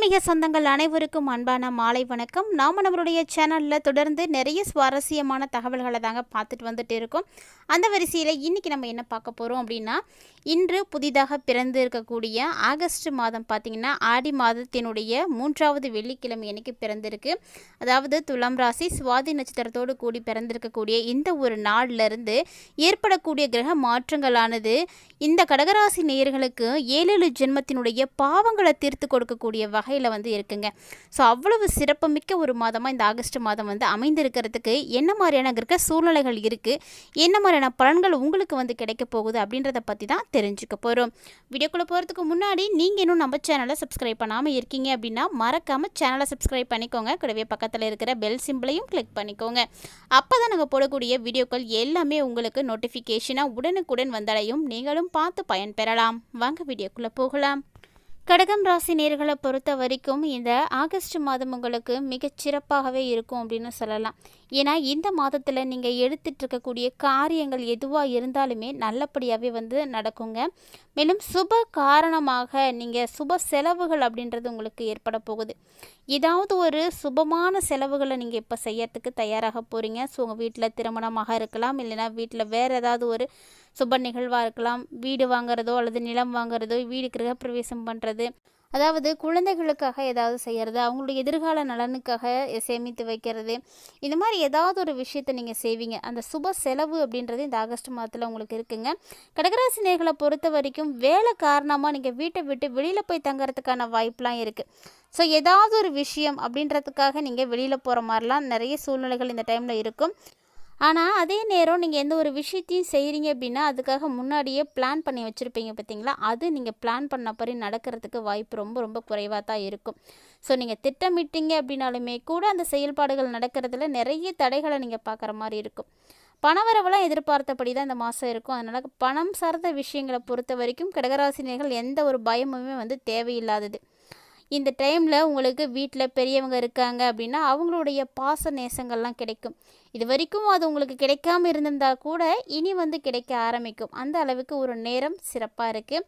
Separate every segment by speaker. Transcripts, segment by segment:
Speaker 1: ஆன்மீக சொந்தங்கள் அனைவருக்கும் அன்பான மாலை வணக்கம். நாம் நம்மளுடைய சேனலில் தொடர்ந்து நிறைய சுவாரஸ்யமான தகவல்களை தாங்க பார்த்துட்டு வந்துட்டு இருக்கோம். அந்த வரிசையில் இன்றைக்கி நம்ம என்ன பார்க்க போகிறோம் அப்படின்னா, இன்று புதிதாக பிறந்து இருக்கக்கூடிய ஆகஸ்ட் மாதம் பார்த்திங்கன்னா ஆடி மாதத்தினுடைய 3வது வெள்ளிக்கிழமை அன்னைக்கு பிறந்திருக்கு. அதாவது துலாம் ராசி சுவாதி நட்சத்திரத்தோடு கூடி பிறந்திருக்கக்கூடிய இந்த ஒரு நாளிலிருந்து ஏற்படக்கூடிய கிரக மாற்றங்களானது இந்த கடகராசி நேயர்களுக்கு 7 ஜென்மத்தினுடைய பாவங்களை தீர்த்து கொடுக்கக்கூடிய வகையில் வந்து இருக்குங்க. ஸோ அவ்வளவு சிறப்புமிக்க ஒரு மாதமாக இந்த ஆகஸ்ட் மாதம் வந்து அமைந்திருக்கிறதுக்கு என்ன மாதிரியான கிரக சூழ்நிலைகள் இருக்குது, என்ன மாதிரியான பலன்கள் உங்களுக்கு வந்து கிடைக்க போகுது அப்படின்றத பற்றி தான் தெரிஞ்சுக்க போகிறோம். வீடியோக்குள்ளே போகிறதுக்கு முன்னாடி நீங்கள் இன்னும் நம்ம சேனலை சப்ஸ்கிரைப் பண்ணாமல் இருக்கீங்க அப்படின்னா மறக்காமல் சேனலை சப்ஸ்கிரைப் பண்ணிக்கோங்க. கூடவே பக்கத்தில் இருக்கிற பெல் சிம்பிளையும் கிளிக் பண்ணிக்கோங்க. அப்போ தான் நாங்கள் போடக்கூடிய வீடியோக்கள் எல்லாமே உங்களுக்கு நோட்டிஃபிகேஷனாக உடனுக்குடன் வந்தடையும். நீங்களும் பார்த்து பயன்பெறலாம். வாங்க வீடியோக்குள்ளே போகலாம். கடகம் ராசி நேர்களை பொறுத்த வரைக்கும் இந்த ஆகஸ்ட் மாதம் உங்களுக்கு மிகச்சிறப்பாகவே இருக்கும் அப்படின்னு சொல்லலாம். ஏன்னா இந்த மாதத்தில் நீங்கள் எடுத்துகிட்டு இருக்கக்கூடிய காரியங்கள் எதுவாக இருந்தாலுமே நல்லபடியாகவே வந்து நடக்குங்க. மேலும் சுப காரணமாக நீங்கள் சுப செலவுகள் அப்படின்றது உங்களுக்கு ஏற்பட போகுது. ஏதாவது ஒரு சுபமான செலவுகளை நீங்கள் இப்போ செய்யறதுக்கு தயாராக போகிறீங்க. ஸோ உங்கள் வீட்டில் திருமணமாக இருக்கலாம், இல்லைனா வீட்டில் வேறு ஏதாவது ஒரு சுப நிகழ்வாக இருக்கலாம். வீடு வாங்குறதோ அல்லது நிலம் வாங்குறதோ, வீடு கிரகப்பிரவேசம் பண்ணுறது, அதாவது குழந்தைகளுக்காக ஏதாவது செய்கிறது, அவங்களுடைய எதிர்கால நலனுக்காக சேமித்து வைக்கிறது, இந்த மாதிரி ஏதாவது ஒரு விஷயத்தை நீங்கள் செய்வீங்க. அந்த சுப செலவு அப்படின்றது இந்த ஆகஸ்ட் மாதத்தில் உங்களுக்கு இருக்குங்க. கடகராசி நேர்களை பொறுத்த வரைக்கும் வேலை காரணமாக நீங்கள் வீட்டை விட்டு வெளியில் போய் தங்குறதுக்கான வாய்ப்பெலாம் இருக்குது. ஸோ ஏதாவது ஒரு விஷயம் அப்படின்றதுக்காக நீங்கள் வெளியில் போகிற மாதிரிலாம் நிறைய சூழ்நிலைகள் இந்த டைமில் இருக்கும். ஆனால் அதே நேரம் நீங்கள் எந்த ஒரு விஷயத்தையும் செய்கிறீங்க அப்படின்னா அதுக்காக முன்னாடியே பிளான் பண்ணி வச்சுருப்பீங்க பார்த்தீங்களா, அது நீங்கள் பிளான் பண்ண படி நடக்கிறதுக்கு வாய்ப்பு ரொம்ப ரொம்ப குறைவாக தான் இருக்கும். ஸோ நீங்கள் திட்டமிட்டீங்க அப்படின்னாலுமே கூட அந்த செயல்பாடுகள் நடக்கிறதுல நிறைய தடைகளை நீங்கள் பார்க்குற மாதிரி இருக்கும். பணவரவெல்லாம் எதிர்பார்த்தபடி தான் இந்த மாதம் இருக்கும். அதனால் பணம் சார்ந்த விஷயங்களை பொறுத்த வரைக்கும் கடகராசினியர்கள் எந்த ஒரு பயமுமே வந்து தேவையில்லாதது. இந்த டைமில் உங்களுக்கு வீட்டில் பெரியவங்க இருக்காங்க அப்படின்னா அவங்களுடைய பாச நேசங்கள்லாம் கிடைக்கும். இது வரைக்கும் அது உங்களுக்கு கிடைக்காம இருந்திருந்தால் கூட இனி வந்து கிடைக்க ஆரம்பிக்கும். அந்த அளவுக்கு ஒரு நேரம் சிறப்பாக இருக்குது.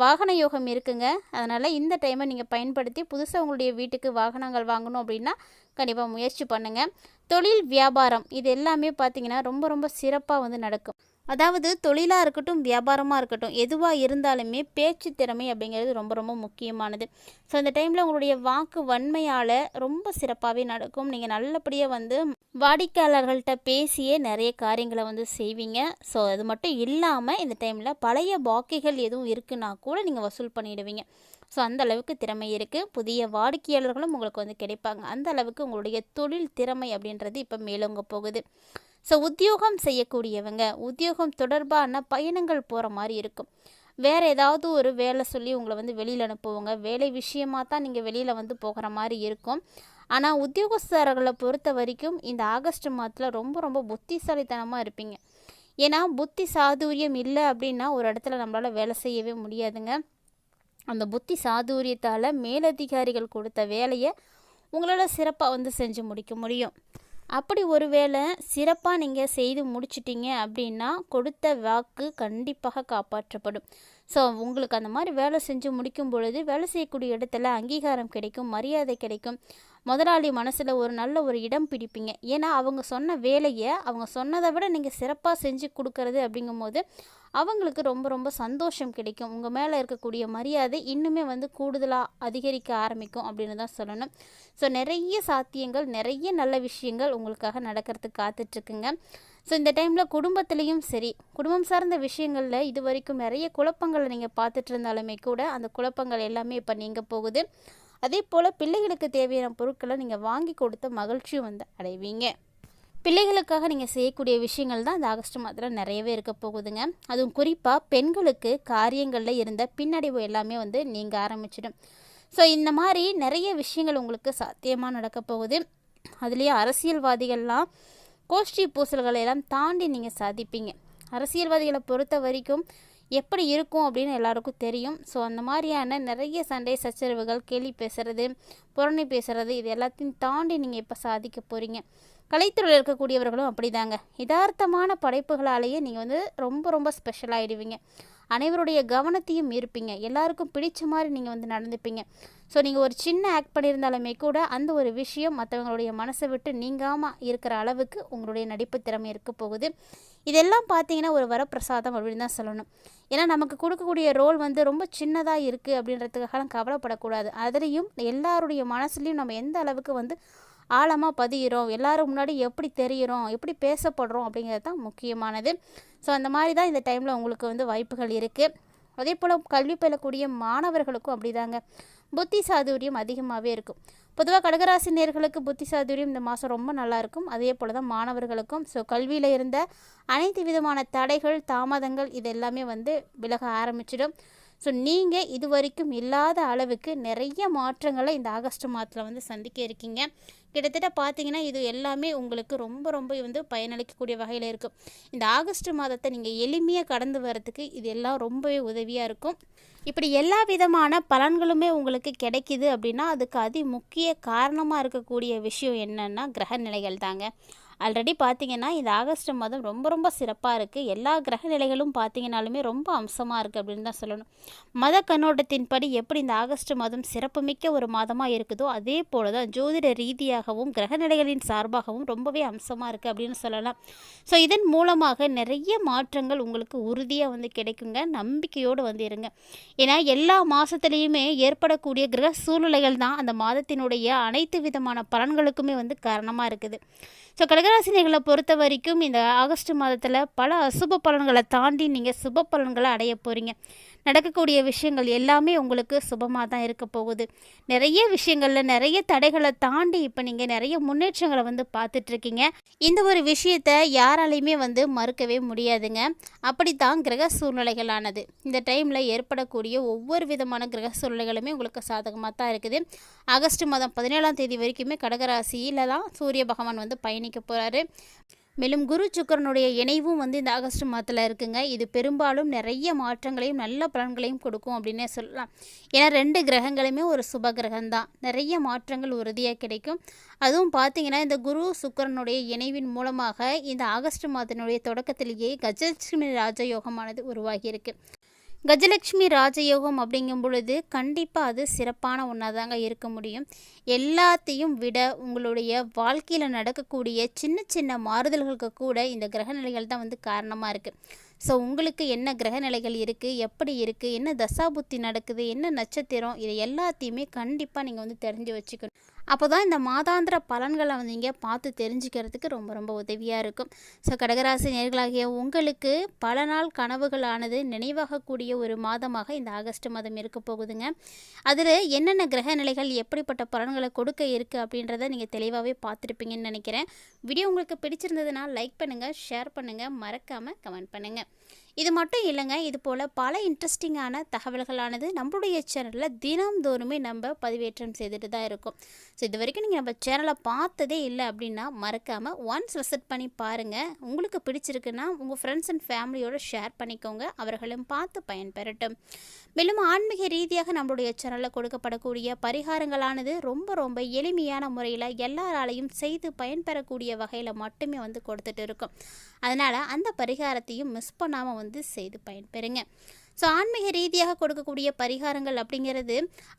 Speaker 1: வாகன யோகம் இருக்குங்க. அதனால் இந்த டைமை நீங்கள் பயன்படுத்தி புதுசாக உங்களுடைய வீட்டுக்கு வாகனங்கள் வாங்கணும் அப்படின்னா கண்டிப்பாக முயற்சி பண்ணுங்கள். தொழில் வியாபாரம் இது எல்லாமே பார்த்திங்கன்னா ரொம்ப ரொம்ப சிறப்பாக வந்து நடக்கும். அதாவது தொழிலாக இருக்கட்டும், வியாபாரமாக இருக்கட்டும், எதுவாக இருந்தாலுமே பேச்சு திறமை அப்படிங்கிறது ரொம்ப ரொம்ப முக்கியமானது. ஸோ இந்த டைமில் உங்களுடைய வாக்கு வன்மையால் ரொம்ப சிறப்பாகவே நடக்கும். நீங்கள் நல்லபடியாக வந்து வாடிக்கையாளர்கள்ட்ட பேசியே நிறைய காரியங்களை வந்து செய்வீங்க. ஸோ அது மட்டும் இல்லாமல் இந்த டைமில் பழைய பாக்கிகள் எதுவும் இருக்குன்னா கூட நீங்கள் வசூல் பண்ணிடுவீங்க. ஸோ அந்த அளவுக்கு திறமை இருக்குது. புதிய வாடிக்கையாளர்களும் உங்களுக்கு வந்து கிடைப்பாங்க. அந்த அளவுக்கு உங்களுடைய தொழில் திறமை அப்படின்றது இப்போ மேலோங்க போகுது. ஸோ உத்தியோகம் செய்யக்கூடியவங்க உத்தியோகம் தொடர்பான பயணங்கள் போகிற மாதிரி இருக்கும். வேறு ஏதாவது ஒரு வேலை சொல்லி உங்களை வந்து வெளியில் அனுப்புவாங்க. வேலை விஷயமாக தான் நீங்கள் வெளியில் வந்து போகிற மாதிரி இருக்கும். ஆனால் உத்தியோகஸ்தர்களை பொறுத்த வரைக்கும் இந்த ஆகஸ்ட் மாதத்தில் ரொம்ப ரொம்ப புத்திசாலித்தனமாக இருப்பீங்க. ஏன்னா புத்தி சாதுரியம் இல்லை அப்படின்னா ஒரு இடத்துல நம்மளால் வேலை செய்யவே முடியாதுங்க. அந்த புத்தி சாதுரியத்தால் மேலதிகாரிகள் கொடுத்த வேலையை உங்களால் சிறப்பாக வந்து செஞ்சு முடிக்க முடியும். அப்படி ஒரு வேளை சிறப்பாக நீங்கள் செய்து முடிச்சிட்டிங்க அப்படின்னா கொடுத்த வாக்கு கண்டிப்பாக காப்பாற்றப்படும். ஸோ உங்களுக்கு அந்த மாதிரி வேலை செஞ்சு முடிக்கும் பொழுது வேலை செய்யக்கூடிய இடத்துல அங்கீகாரம் கிடைக்கும், மரியாதை கிடைக்கும். முதலாளி மனசில் ஒரு நல்ல ஒரு இடம் பிடிப்பீங்க. ஏன்னா அவங்க சொன்ன வேலையை அவங்க சொன்னதை விட நீங்கள் சிறப்பாக செஞ்சு கொடுக்கறது அப்படிங்கும்போது அவங்களுக்கு ரொம்ப ரொம்ப சந்தோஷம் கிடைக்கும். உங்கள் மேலே இருக்கக்கூடிய மரியாதை இன்னுமே வந்து கூடுதலாக அதிகரிக்க ஆரம்பிக்கும் அப்படின்னு தான் சொல்லணும். ஸோ நிறைய சாத்தியங்கள், நிறைய நல்ல விஷயங்கள் உங்களுக்காக நடக்கிறதுக்கு காத்துட்ருக்குங்க. ஸோ இந்த டைமில் குடும்பத்துலேயும் சரி, குடும்பம் சார்ந்த விஷயங்களில் இது வரைக்கும் நிறைய குழப்பங்களை நீங்கள் பார்த்துட்டு இருந்தாலுமே கூட அந்த குழப்பங்கள் எல்லாமே இப்போ நீங்கள் போகுது. அதே போல் பிள்ளைகளுக்கு தேவையான பொருட்களை நீங்கள் வாங்கி கொடுத்த மகிழ்ச்சியும் வந்து அடைவீங்க. பிள்ளைகளுக்காக நீங்கள் செய்யக்கூடிய விஷயங்கள் தான் இந்த ஆகஸ்ட் மாதத்தில் நிறையவே இருக்க போகுதுங்க. அதுவும் குறிப்பாக பெண்களுக்கு காரியங்களில் இருந்த பின்னடைவு எல்லாமே வந்து நீங்கள் ஆரம்பிச்சிடும். ஸோ இந்த மாதிரி நிறைய விஷயங்கள் உங்களுக்கு சாத்தியமாக நடக்க போகுது. அதுலேயே அரசியல்வாதிகள்லாம் கோஷ்டி பூசல்களை எல்லாம் தாண்டி நீங்கள் சாதிப்பீங்க. அரசியல்வாதிகளை பொறுத்த வரைக்கும் எப்படி இருக்கும் அப்படின்னு எல்லாருக்கும் தெரியும். ஸோ அந்த மாதிரியான நிறைய சண்டை சச்சரவுகள், கேலி பேசுகிறது, புறணி பேசுகிறது, இது எல்லாத்தையும் தாண்டி நீங்கள் இப்போ சாதிக்க போகிறீங்க. கலைத்துறையில் இருக்கக்கூடியவர்களும் அப்படி தாங்க. யதார்த்தமான படைப்புகளாலேயே நீங்கள் வந்து ரொம்ப ரொம்ப ஸ்பெஷலாகிடுவீங்க. அனைவருடைய கவனத்தையும் ஈர்ப்பீங்க. எல்லாருக்கும் பிடிச்ச மாதிரி நீங்கள் வந்து நடந்துப்பீங்க. ஸோ நீங்கள் ஒரு சின்ன ஆக்ட் பண்ணியிருந்தாலுமே கூட அந்த ஒரு விஷயம் மற்றவங்களுடைய மனசை விட்டு நீங்காமல் இருக்கிற அளவுக்கு உங்களுடைய நடிப்பு திறமை இருக்க போகுது. இதெல்லாம் பார்த்தீங்கன்னா ஒரு வரப்பிரசாதம் அப்படின்னு தான் சொல்லணும். ஏன்னா நமக்கு கொடுக்கக்கூடிய ரோல் வந்து ரொம்ப சின்னதாக இருக்குது அப்படின்றதுக்காகலாம் கவலைப்படக்கூடாது. அதுலேயும் எல்லாருடைய மனசுலையும் நம்ம எந்த அளவுக்கு வந்து ஆழமாக பதிகிறோம், எல்லாரும் முன்னாடி எப்படி தெரிகிறோம், எப்படி பேசப்படுறோம் அப்படிங்கிறது தான் முக்கியமானது. ஸோ அந்த மாதிரி தான் இந்த டைமில் உங்களுக்கு வந்து வாய்ப்புகள் இருக்குது. அதே போல் கல்வி பயிலக்கூடிய மாணவர்களுக்கும் அப்படிதாங்க புத்தி சாதுரியம் அதிகமாகவே இருக்கும். பொதுவாக கடகராசி நேயர்களுக்கு புத்தி சாதுரியம் இந்த மாதம் ரொம்ப நல்லாயிருக்கும். அதே போல் தான் மாணவர்களுக்கும். ஸோ கல்வியில் இருந்த அனைத்து விதமான தடைகள், தாமதங்கள் இது எல்லாமே வந்து விலக ஆரம்பிச்சிடும். ஸோ நீங்கள் இது வரைக்கும் இல்லாத அளவுக்கு நிறைய மாற்றங்களை இந்த ஆகஸ்ட் மாதத்தில் வந்து சந்திக்க இருக்கீங்க. கிட்டத்தட்ட பார்த்தீங்கன்னா இது எல்லாமே உங்களுக்கு ரொம்ப ரொம்ப வந்து பயனளிக்கக்கூடிய வகையில் இருக்கும். இந்த ஆகஸ்ட் மாதத்தை நீங்கள் எளிமையாக கடந்து வரதுக்கு இது எல்லாம் ரொம்பவே உதவியாக இருக்கும். இப்படி எல்லா விதமான பலன்களுமே உங்களுக்கு கிடைக்கிது அப்படின்னா அதுக்கு முக்கிய காரணமாக இருக்கக்கூடிய விஷயம் என்னென்னா கிரக நிலைகள் தாங்க. ஆல்ரெடி பார்த்தீங்கன்னா இந்த ஆகஸ்ட் மாதம் ரொம்ப ரொம்ப சிறப்பாக இருக்குது. எல்லா கிரக நிலைகளும் பார்த்தீங்கன்னாலுமே ரொம்ப அம்சமாக இருக்குது அப்படின்னு தான் சொல்லணும். மத கண்ணோட்டத்தின்படி எப்படி இந்த ஆகஸ்ட் மாதம் சிறப்புமிக்க ஒரு மாதமாக இருக்குதோ அதே போல தான் ஜோதிட ரீதியாகவும் கிரக நிலைகளின் சார்பாகவும் ரொம்பவே அம்சமாக இருக்குது அப்படின்னு சொல்லலாம். ஸோ இதன் மூலமாக நிறைய மாற்றங்கள் உங்களுக்கு உறுதியாக வந்து கிடைக்குங்க. நம்பிக்கையோடு வந்து இருங்க. ஏன்னா எல்லா மாதத்துலேயுமே ஏற்படக்கூடிய கிரக சூழ்நிலைகள் தான் அந்த மாதத்தினுடைய அனைத்து விதமான பலன்களுக்குமே வந்து காரணமாக இருக்குது. ஸோ கடகராசினிகளை பொறுத்த வரைக்கும் இந்த ஆகஸ்ட் மாதத்தில் பல அசுப பலன்களை தாண்டி நீங்கள் சுப பலன்களை அடைய போகிறீங்க. நடக்கக்கூடிய விஷயங்கள் எல்லாமே உங்களுக்கு சுபமாக தான் இருக்க போகுது. நிறைய விஷயங்களில் நிறைய தடைகளை தாண்டி இப்போ நீங்கள் நிறைய முன்னேற்றங்களை வந்து பார்த்துட்ருக்கீங்க. இந்த ஒரு விஷயத்தை யாராலையுமே வந்து மறுக்கவே முடியாதுங்க. அப்படித்தான் கிரக சூழ்நிலைகளானது இந்த டைமில் ஏற்படக்கூடிய ஒவ்வொரு விதமான கிரக சூழ்நிலைகளுமே உங்களுக்கு சாதகமாக தான் இருக்குது. ஆகஸ்ட் மாதம் 17ஆம் தேதி வரைக்குமே கடகராசியில் தான் சூரிய பகவான் வந்து பயணிக்க போகிறாரு. மேலும் குரு சுக்கிரனுடைய இணைவும் வந்து இந்த ஆகஸ்ட் மாதத்தில் இருக்குங்க. இது பெரும்பாலும் நிறைய மாற்றங்களையும் நல்ல பலன்களையும் கொடுக்கும் அப்படின்னே சொல்லலாம். ஏன்னா 2 கிரகங்களுமே ஒரு சுப கிரகம்தான். நிறைய மாற்றங்கள் உறுதியாக கிடைக்கும். அதுவும் பார்த்தீங்கன்னா இந்த குரு சுக்கிரனுடைய இணைவின் மூலமாக இந்த ஆகஸ்ட் மாதத்தினுடைய தொடக்கத்திலேயே கஜலட்சுமி ராஜயோகமானது உருவாகியிருக்கு. கஜலட்சுமி ராஜயோகம் அப்படிங்கும் பொழுது கண்டிப்பாக அது சிறப்பான ஒன்றா தாங்க இருக்க முடியும். எல்லாத்தையும் விட உங்களுடைய வாழ்க்கையில் நடக்கக்கூடிய சின்ன சின்ன மாறுதல்களுக்கு கூட இந்த கிரகநிலைகள் தான் வந்து காரணமாக இருக்குது. ஸோ உங்களுக்கு என்ன கிரகநிலைகள் இருக்குது, எப்படி இருக்குது, என்ன தசாபுத்தி நடக்குது, என்ன நட்சத்திரம், இதை எல்லாத்தையுமே கண்டிப்பாக நீங்கள் வந்து தெரிஞ்சு வச்சுக்கணும். அப்போ தான் இந்த மாதாந்திர பலன்களை வந்து நீங்கள் பார்த்து தெரிஞ்சுக்கிறதுக்கு ரொம்ப ரொம்ப உதவியாக இருக்கும். ஸோ கடகராசி நேயர்களாகிய உங்களுக்கு பல நாள் கனவுகளானது நினைவாகக்கூடிய ஒரு மாதமாக இந்த ஆகஸ்ட் மாதம் இருக்க போகுதுங்க. அதில் என்னென்ன கிரக நிலைகள் எப்படிப்பட்ட பலன்களை கொடுக்க இருக்குது அப்படின்றத நீங்கள் தெளிவாகவே பார்த்துருப்பீங்கன்னு நினைக்கிறேன். வீடியோ உங்களுக்கு பிடிச்சிருந்ததுன்னா லைக் பண்ணுங்கள், ஷேர் பண்ணுங்கள், மறக்காமல் கமெண்ட் பண்ணுங்கள். இது மட்டும் இல்லைங்க, இது போல் பல இன்ட்ரெஸ்டிங்கான தகவல்களானது நம்மளுடைய சேனலில் தினம்தோறுமே நம்ம பதிவேற்றம் செய்துட்டு தான் இருக்கோம். ஸோ இது வரைக்கும் நீங்கள் நம்ம சேனலை பார்த்ததே இல்லை அப்படின்னா மறக்காமல் ஒன்ஸ் விசிட் பண்ணி பாருங்கள். உங்களுக்கு பிடிச்சிருக்குன்னா உங்கள் ஃப்ரெண்ட்ஸ் அண்ட் ஃபேமிலியோடு ஷேர் பண்ணிக்கோங்க, அவர்களும் பார்த்து பயன்பெறட்டும். மேலும் ஆன்மீக ரீதியாக நம்மளுடைய சேனலில் கொடுக்கப்படக்கூடிய பரிகாரங்களானது ரொம்ப ரொம்ப எளிமையான முறையில் எல்லாராலையும் செய்து பயன்பெறக்கூடிய வகையில் மட்டுமே வந்து கொடுத்துட்டு இருக்கோம். அதனால் அந்த பரிகாரத்தையும் மிஸ் பண்ணாமல் வந்து செய்து பயன்பெறுங்க. ஸோ ஆன்மீக ரீதியாக கொடுக்கக்கூடிய பரிகாரங்கள் அப்படிங்கிறது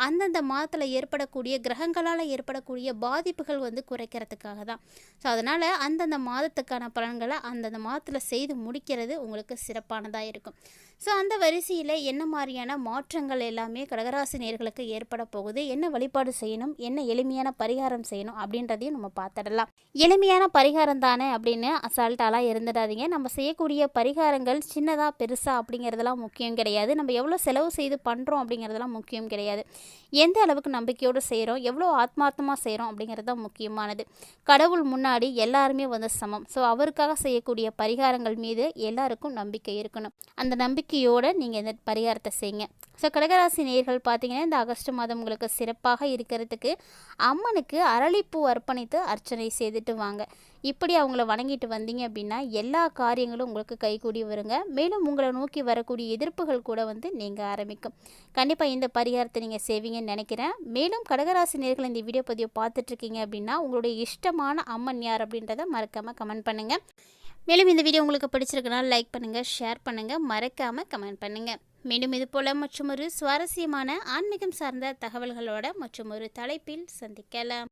Speaker 1: அந்தந்த மாதத்தில் ஏற்படக்கூடிய கிரகங்களால் ஏற்படக்கூடிய பாதிப்புகள் வந்து குறைக்கிறதுக்காக தான். ஸோ அதனால் அந்தந்த மாதத்துக்கான பலன்களை அந்தந்த மாதத்தில் செய்து முடிக்கிறது உங்களுக்கு சிறப்பானதாக இருக்கும். ஸோ அந்த வரிசையில் என்ன மாதிரியான மாற்றங்கள் எல்லாமே கடகராசி நேயர்களுக்கு ஏற்பட போகுது, என்ன வழிபாடு செய்யணும், என்ன எளிமையான பரிகாரம் செய்யணும் அப்படின்றதையும் நம்ம பார்த்துடலாம். எளிமையான பரிகாரம் தானே அப்படின்னு அசால்ட்டாலாம் இருந்துடாதீங்க. நம்ம செய்யக்கூடிய பரிகாரங்கள் சின்னதாக பெருசாக அப்படிங்கிறதெல்லாம் முக்கியம் கிடையாது. நம்ம எவ்வளோ செலவு செய்து பண்ணுறோம் அப்படிங்கிறதெல்லாம் முக்கியம் கிடையாது. எந்த அளவுக்கு நம்பிக்கையோடு செய்கிறோம், எவ்வளோ ஆத்மார்த்தமாக செய்கிறோம் அப்படிங்கிறது தான் முக்கியமானது. கடவுள் முன்னாடி எல்லாருமே வந்து சமம். ஸோ அவருக்காக செய்யக்கூடிய பரிகாரங்கள் மீது எல்லாருக்கும் நம்பிக்கை இருக்கணும். அந்த நம்பிக்கையோடு நீங்கள் இந்த பரிகாரத்தை செய்யுங்க. ஸோ கடகராசி நேயர்கள் பார்த்தீங்கன்னா இந்த ஆகஸ்ட் மாதம் உங்களுக்கு சிறப்பாக இருக்கிறதுக்கு அம்மனுக்கு அரளிப்பூ அர்ப்பணித்து அர்ச்சனை செய்துட்டு வாங்க. இப்படி அவங்கள வணங்கிட்டு வந்தீங்க அப்படின்னா எல்லா காரியங்களும் உங்களுக்கு கைகூடி வருங்க. மேலும் உங்களை நோக்கி வரக்கூடிய எதிர்ப்புகள் கூட வந்து நீங்கள் ஆரம்பிக்கும். கண்டிப்பாக இந்த பரிகாரத்தை நீங்கள் செய்வீங்கன்னு நினைக்கிறேன். மேலும் கடகராசி நேயர்கள் இந்த வீடியோ பதிவை பார்த்துட்ருக்கீங்க அப்படின்னா உங்களுடைய இஷ்டமான அம்மன் யார் அப்படின்றத மறக்காமல் கமெண்ட் பண்ணுங்கள். மேலும் இந்த வீடியோ உங்களுக்கு பிடிச்சிருக்குன்னா லைக் பண்ணுங்கள், ஷேர் பண்ணுங்கள், மறக்காமல் கமெண்ட் பண்ணுங்கள். மீண்டும் இது போல் மற்றொரு சுவாரஸ்யமான ஆன்மீகம் சார்ந்த தகவல்களோட மற்றொரு தலைப்பில் சந்திக்கலாம்.